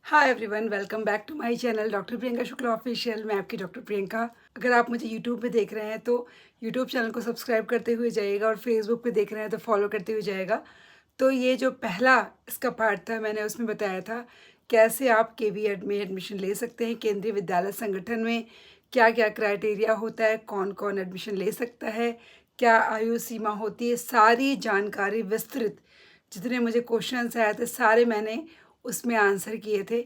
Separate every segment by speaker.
Speaker 1: Hi everyone, welcome back to my channel doctor Priyanka Shukla official. मैं आपकी doctor Priyanka. अगर आप मुझे यूट्यूब पे देख रहे हैं तो यूट्यूब चैनल को सब्सक्राइब करते हुए जाइएगा, और फेसबुक पे देख रहे हैं तो फॉलो करते हुए जाइएगा। तो ये जो पहला इसका पार्ट था, मैंने उसमें बताया था कैसे आप केवीएड में एडमिशन ले सकते हैं। केंद्रीय विद्यालय संगठन में क्या क्या क्राइटेरिया होता है, कौन कौन एडमिशन ले सकता है, क्या आयु सीमा होती है, सारी जानकारी विस्तृत। जितने मुझे क्वेश्चंस आए थे सारे मैंने उसमें आंसर किए थे।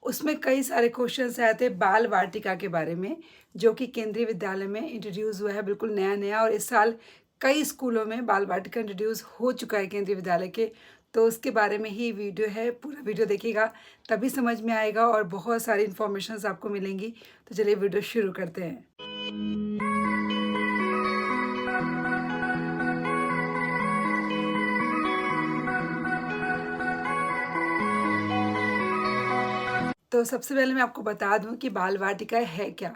Speaker 1: उसमें कई सारे क्वेश्चंस आए थे बाल वाटिका के बारे में, जो कि केंद्रीय विद्यालय में इंट्रोड्यूस हुआ है, बिल्कुल नया नया। और इस साल कई स्कूलों में बाल वाटिका इंट्रोड्यूस हो चुका है केंद्रीय विद्यालय के। तो उसके बारे में ही वीडियो है, पूरा वीडियो देखिएगा तभी समझ में आएगा और बहुत सारी इन्फॉर्मेशन आपको मिलेंगी। तो चलिए वीडियो शुरू करते हैं। तो सबसे पहले मैं आपको बता दूं कि बाल वाटिका है क्या।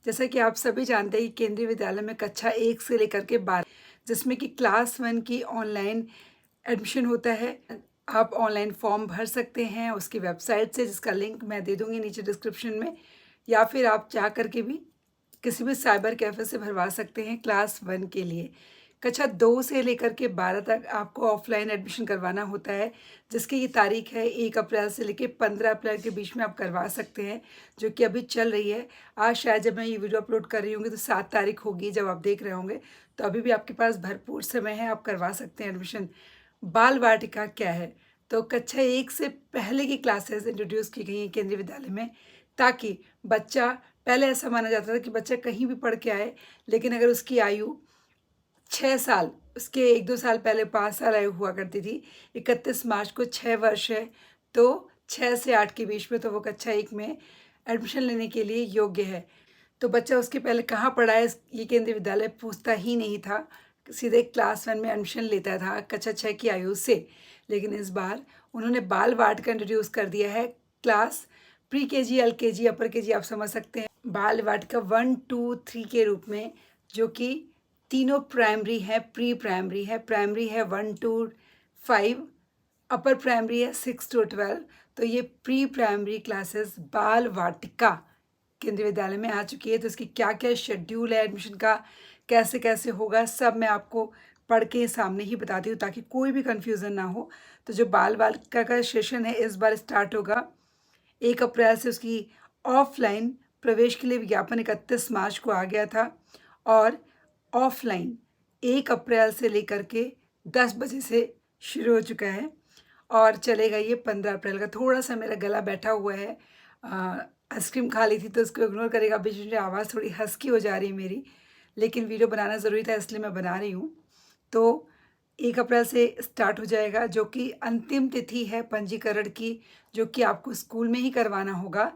Speaker 1: जैसा कि आप सभी जानते हैं कि केंद्रीय विद्यालय में कक्षा 1 से लेकर के 12, जिसमें कि क्लास 1 की ऑनलाइन एडमिशन होता है। आप ऑनलाइन फॉर्म भर सकते हैं उसकी वेबसाइट से, जिसका लिंक मैं दे दूंगी नीचे डिस्क्रिप्शन में, या फिर आप जा कर के भी किसी भी साइबर कैफ़े से भरवा सकते हैं क्लास 1 के लिए। कक्षा 2 से लेकर के 12 तक आपको ऑफलाइन एडमिशन करवाना होता है, जिसकी ये तारीख है 1 अप्रैल से लेकर 15 अप्रैल के बीच में आप करवा सकते हैं, जो कि अभी चल रही है। आज शायद जब मैं ये वीडियो अपलोड कर रही होंगी तो 7 तारीख होगी जब आप देख रहे होंगे, तो अभी भी आपके पास भरपूर समय है, आप करवा सकते हैं एडमिशन। बाल वाटिका क्या है? तो कक्षा 1 से पहले की क्लासेस इंट्रोड्यूस की गई हैं केंद्रीय विद्यालय में, ताकि बच्चा, पहले ऐसा माना जाता था कि बच्चा कहीं भी पढ़ के आए, लेकिन अगर उसकी आयु 6 साल, उसके 1-2 साल पहले 5 साल आयु हुआ करती थी, 31 मार्च को 6 वर्ष है, तो 6 से 8 के बीच में तो वो कक्षा 1 में एडमिशन लेने के लिए योग्य है। तो बच्चा उसके पहले कहाँ पढ़ा है ये केंद्रीय विद्यालय पूछता ही नहीं था, सीधे क्लास 1 में एडमिशन लेता था कक्षा 6 की आयु से। लेकिन इस बार उन्होंने बाल वाटिका इंट्रोड्यूस कर दिया है, क्लास प्री केजी, एलकेजी, अपर केजी, आप समझ सकते हैं। बाल वाटिका 1, 2, 3 के रूप में, जो कि तीनों प्राइमरी है, प्री प्राइमरी है, प्राइमरी है 1 to 5, अपर प्राइमरी है 6 to 12। तो ये प्री प्राइमरी क्लासेस बाल वाटिका केंद्रीय विद्यालय में आ चुकी है। तो इसकी क्या क्या शेड्यूल है एडमिशन का, कैसे कैसे होगा, सब मैं आपको पढ़ के सामने ही बताती हूँ ताकि कोई भी कन्फ्यूज़न ना हो। तो जो बाल वाटिका का सेशन है इस बार स्टार्ट होगा 1 अप्रैल से। उसकी ऑफलाइन प्रवेश के लिए विज्ञापन 31 मार्च को आ गया था, और ऑफलाइन 1 अप्रैल से लेकर के 10 बजे से शुरू हो चुका है, और चलेगा ये 15 अप्रैल का। थोड़ा सा मेरा गला बैठा हुआ है, आइसक्रीम खा ली थी तो उसको इग्नोर करेगा, बीच में आवाज़ थोड़ी हस्की हो जा रही है मेरी, लेकिन वीडियो बनाना ज़रूरी था इसलिए मैं बना रही हूँ। तो 1 अप्रैल से स्टार्ट हो जाएगा, जो कि अंतिम तिथि है पंजीकरण की, जो कि आपको स्कूल में ही करवाना होगा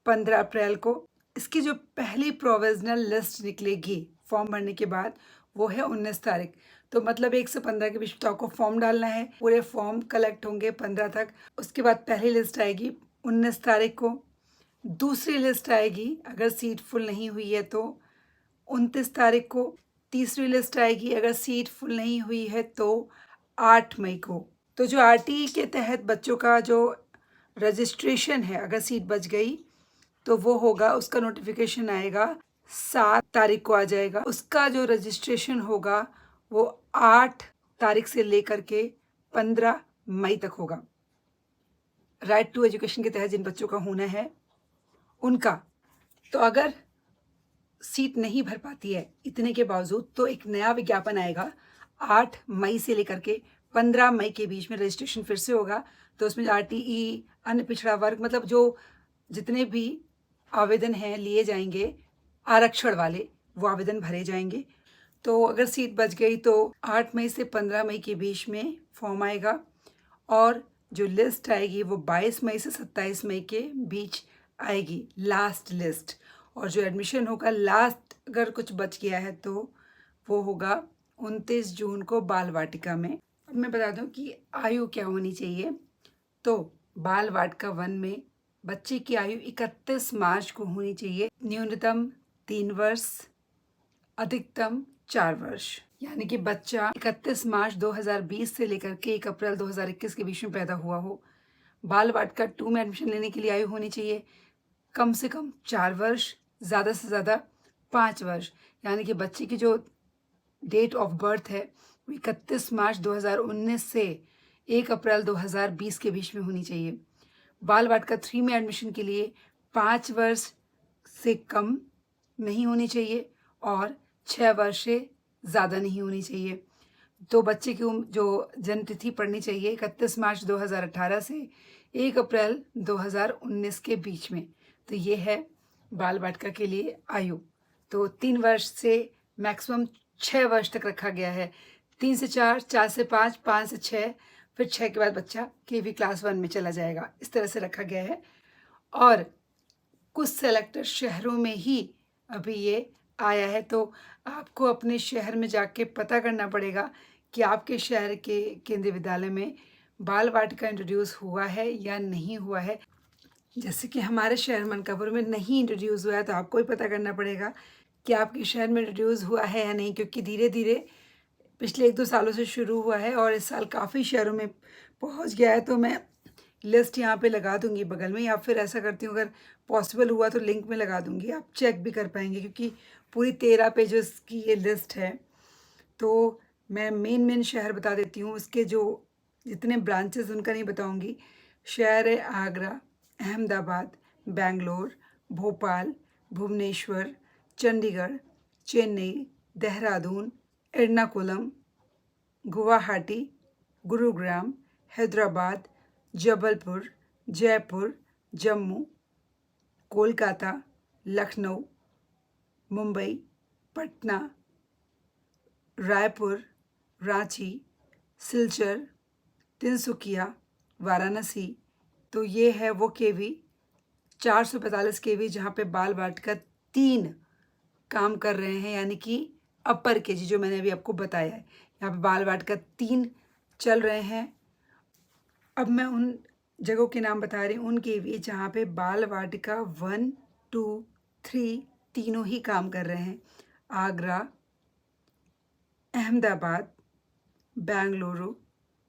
Speaker 1: 15 अप्रैल को। इसकी जो पहली प्रोविज़नल लिस्ट निकलेगी फॉर्म भरने के बाद, वो है 19 तारीख। तो मतलब 1 से 15 के बीच तो आपको फॉर्म डालना है। पूरे फॉर्म कलेक्ट होंगे 15 तक। उसके बाद पहली लिस्ट आएगी 19 तारीख को। दूसरी लिस्ट आएगी अगर सीट फुल नहीं हुई है तो 29 तारीख को। तीसरी लिस्ट आएगी अगर सीट फुल नहीं हुई है तो 8 मई को। तो जो आरटीई के तहत बच्चों का जो रजिस्ट्रेशन है, अगर सीट बच गई तो वो होगा, उसका नोटिफिकेशन आएगा 7 तारीख को आ जाएगा। उसका जो रजिस्ट्रेशन होगा वो 8 तारीख से लेकर के 15 मई तक होगा। राइट टू एजुकेशन के तहत जिन बच्चों का होना है उनका। तो अगर सीट नहीं भर पाती है इतने के बावजूद, तो एक नया विज्ञापन आएगा 8 मई से लेकर के 15 मई के बीच में रजिस्ट्रेशन फिर से होगा। तो उसमें आरटीई, अन्य पिछड़ा वर्ग, मतलब जो जितने भी आवेदन हैं लिए जाएंगे आरक्षण वाले, वो आवेदन भरे जाएंगे। तो अगर सीट बच गई तो 8 मई से 15 मई के बीच में फॉर्म आएगा, और जो लिस्ट आएगी वो 22 मई से 27 मई के बीच आएगी, लास्ट लिस्ट। और जो एडमिशन होगा लास्ट, अगर कुछ बच गया है तो वो होगा 29 जून को बाल वाटिका में। अब मैं बता दूं कि आयु क्या होनी चाहिए। तो बाल वाटिका 1 में बच्चे की आयु 31 मार्च को होनी चाहिए, न्यूनतम 3 वर्ष, अधिकतम 4 वर्ष। यानी कि बच्चा 31 मार्च 2020 से लेकर के 1 अप्रैल 2021 के बीच में पैदा हुआ हो, बाल वाटिका 2 में एडमिशन लेने के लिए आयु होनी चाहिए कम से कम 4 वर्ष, ज़्यादा से ज़्यादा 5 वर्ष। यानी कि बच्चे की जो डेट ऑफ बर्थ है वो 31 मार्च 2019 से 1 अप्रैल 2020 के बीच में होनी चाहिए। बाल वाटिका 3 में एडमिशन के लिए 5 वर्ष से कम नहीं होनी चाहिए और 6 वर्ष से ज़्यादा नहीं होनी चाहिए। तो बच्चे की जो जन्म तिथि पड़नी चाहिए 31 मार्च 2018 से 1 अप्रैल 2019 के बीच में। तो ये है बाल वाटिका के लिए आयु। तो 3 वर्ष से मैक्सिमम 6 वर्ष तक रखा गया है। 3 से 4, 4 से 5, 5 से 6, फिर 6 के बाद बच्चा केवी क्लास 1 में चला जाएगा। इस तरह से रखा गया है और कुछ सेलेक्टेड शहरों में ही अभी ये आया है। तो आपको अपने शहर में जाके पता करना पड़ेगा कि आपके शहर के केंद्रीय विद्यालय में बाल वाटिका इंट्रोड्यूस हुआ है या नहीं हुआ है। जैसे कि हमारे शहर मनकापुर में नहीं इंट्रोड्यूस हुआ है, तो आपको ही पता करना पड़ेगा कि आपके शहर में इंट्रोड्यूस हुआ है या नहीं, क्योंकि धीरे धीरे पिछले 1-2 सालों से शुरू हुआ है और इस साल काफ़ी शहरों में पहुंच गया है। तो मैं लिस्ट यहाँ पे लगा दूंगी बगल में, या फिर ऐसा करती हूँ अगर पॉसिबल हुआ तो लिंक में लगा दूंगी, आप चेक भी कर पाएंगे, क्योंकि पूरी 13 पेजेस की ये लिस्ट है। तो मैं मेन शहर बता देती हूँ, उसके जो जितने ब्रांचेस उनका नहीं बताऊँगी। शहर है आगरा, अहमदाबाद, बेंगलोर, भोपाल, भुवनेश्वर, चंडीगढ़, चेन्नई, देहरादून, एर्नाकुलम, गुवाहाटी, गुरुग्राम, हैदराबाद, जबलपुर, जयपुर, जम्मू, कोलकाता, लखनऊ, मुंबई, पटना, रायपुर, रांची, सिलचर, तिनसुकिया, वाराणसी। तो ये है वो केवी 445 केवी जहाँ पे बाल वाटिका 3 काम कर रहे हैं, यानी कि अपर केजी जो मैंने अभी आपको बताया है। यहाँ पे बाल वाटिका 3 चल रहे हैं। अब मैं उन जगहों के नाम बता रही हूँ, उन केवी जहाँ पे बाल वाटिका 1, 2, 3 तीनों ही काम कर रहे हैं। आगरा, अहमदाबाद, बेंगलुरु,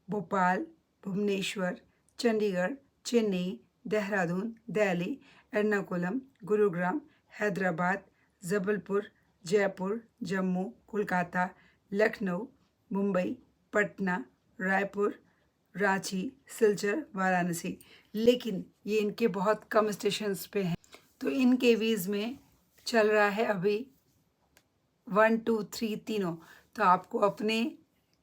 Speaker 1: भोपाल, भुवनेश्वर, चंडीगढ़, चेन्नई, देहरादून, दिल्ली, एर्नाकुलम, गुरुग्राम, हैदराबाद, जबलपुर, जयपुर, जम्मू, कोलकाता, लखनऊ, मुंबई, पटना, रायपुर, रांची, सिलचर, वाराणसी। लेकिन ये इनके बहुत कम स्टेशंस पे हैं। तो इन केवीज़ में चल रहा है अभी 1, 2, 3 तीनों। तो आपको अपने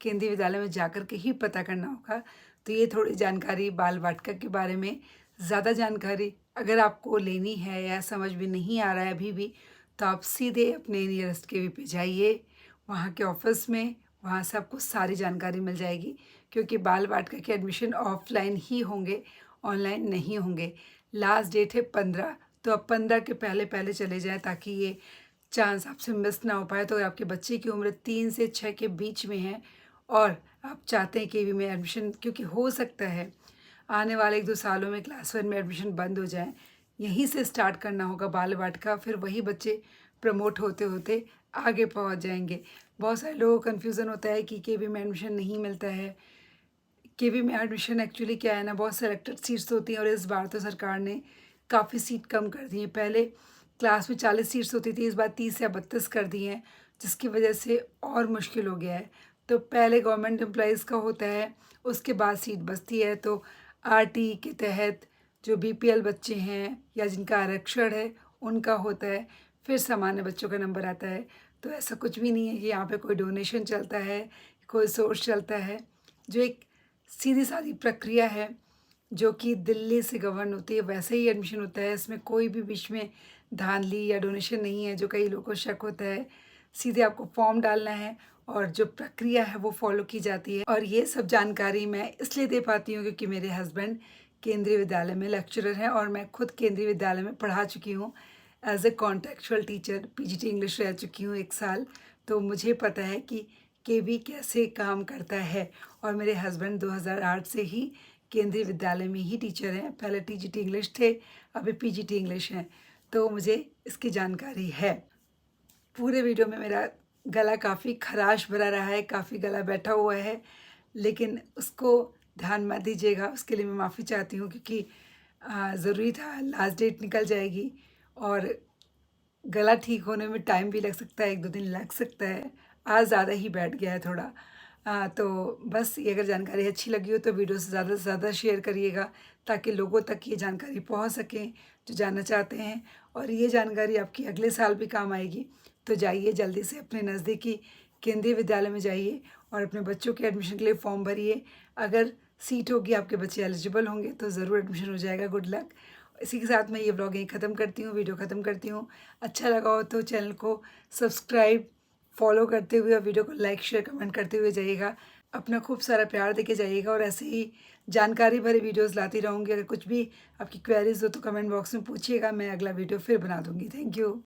Speaker 1: केंद्रीय विद्यालय में जाकर के ही पता करना होगा। तो ये थोड़ी जानकारी बाल वाटिका के बारे में। ज़्यादा जानकारी अगर आपको लेनी है या समझ में नहीं आ रहा है अभी भी, तो आप सीधे अपने नियरेस्ट केवी पे जाइए, वहाँ के ऑफिस में, वहाँ से आपको सारी जानकारी मिल जाएगी। क्योंकि बाल वाटिका के एडमिशन ऑफलाइन ही होंगे, ऑनलाइन नहीं होंगे। लास्ट डेट है 15, तो अब 15 के पहले पहले चले जाएँ ताकि ये चांस आपसे मिस ना हो पाए। तो अगर आपके बच्चे की उम्र 3 से 6 के बीच में है और आप चाहते हैं केवी में एडमिशन, क्योंकि हो सकता है आने वाले 1-2 सालों में क्लास 1 में एडमिशन बंद हो जाए, यहीं से स्टार्ट करना होगा बाल वाटिका, फिर वही बच्चे प्रमोट होते होते आगे पहुंच जाएंगे। बहुत सारे लोगों को कन्फ्यूज़न होता है कि केवी में एडमिशन नहीं मिलता है। केवी में एडमिशन एक्चुअली क्या है ना, बहुत सेलेक्टेड सीट्स होती हैं और इस बार तो सरकार ने काफ़ी सीट कम कर दी है। पहले क्लास में 40 सीट्स होती थी, इस बार 30 या 32 कर दी हैं, जिसकी वजह से और मुश्किल हो गया है। तो पहले गवर्नमेंट एम्प्लॉइज़ का होता है, उसके बाद सीट बचती है। तो आरटी के तहत जो बीपीएल बच्चे हैं या जिनका आरक्षण है उनका होता है, फिर सामान्य बच्चों का नंबर आता है। तो ऐसा कुछ भी नहीं है कि यहाँ पे कोई डोनेशन चलता है, कोई सोर्स चलता है। जो एक सीधी सादी प्रक्रिया है जो कि दिल्ली से गवर्न होती है, वैसे ही एडमिशन होता है। इसमें कोई भी बीच में धांधली या डोनेशन नहीं है, जो कई लोगों को शक होता है। सीधे आपको फॉर्म डालना है और जो प्रक्रिया है वो फॉलो की जाती है। और ये सब जानकारी मैं इसलिए दे पाती हूँ क्योंकि मेरे हस्बैंड केंद्रीय विद्यालय में लेक्चरर हैं और मैं खुद केंद्रीय विद्यालय में पढ़ा चुकी हूँ। As a contractual teacher PGT English रह चुकी हूँ 1 साल। तो मुझे पता है कि केवी कैसे काम करता है। और मेरे हस्बैंड 2008 से ही केंद्रीय विद्यालय में ही टीचर हैं। पहले टीजीटी इंग्लिश थे, अभी पीजीटी इंग्लिश हैं। तो मुझे इसकी जानकारी है। पूरे वीडियो में मेरा गला काफ़ी खराश भरा रहा है, काफ़ी गला बैठा हुआ है, लेकिन उसको ध्यान मत दीजिएगा, उसके लिए मैं माफ़ी चाहती हूँ क्योंकि ज़रूरी था, लास्ट डेट निकल जाएगी और गला ठीक होने में टाइम भी लग सकता है, 1-2 दिन लग सकता है। आज ज़्यादा ही बैठ गया है थोड़ा। तो बस ये अगर जानकारी अच्छी लगी हो तो वीडियो से ज़्यादा शेयर करिएगा ताकि लोगों तक ये जानकारी पहुँच सकें जो जानना चाहते हैं और ये जानकारी आपकी अगले साल भी काम आएगी। तो जाइए जल्दी से अपने नज़दीकी केंद्रीय विद्यालय में जाइए और अपने बच्चों के एडमिशन के लिए फॉर्म भरिए। अगर सीट होगी, आपके बच्चे एलिजिबल होंगे तो ज़रूर एडमिशन हो जाएगा। Good luck. इसी के साथ मैं ये व्लॉग यहीं ख़त्म करती हूँ, वीडियो ख़त्म करती हूँ। अच्छा लगा हो तो चैनल को सब्सक्राइब, फॉलो करते हुए और वीडियो को लाइक, शेयर, कमेंट करते हुए जाइएगा। अपना खूब सारा प्यार देके जाइएगा और ऐसे ही जानकारी भरे वीडियोज़ लाती रहूँगी। अगर कुछ भी आपकी क्वेरीज़ हो तो कमेंट बॉक्स में पूछिएगा, मैं अगला वीडियो फिर बना दूँगी। Thank you.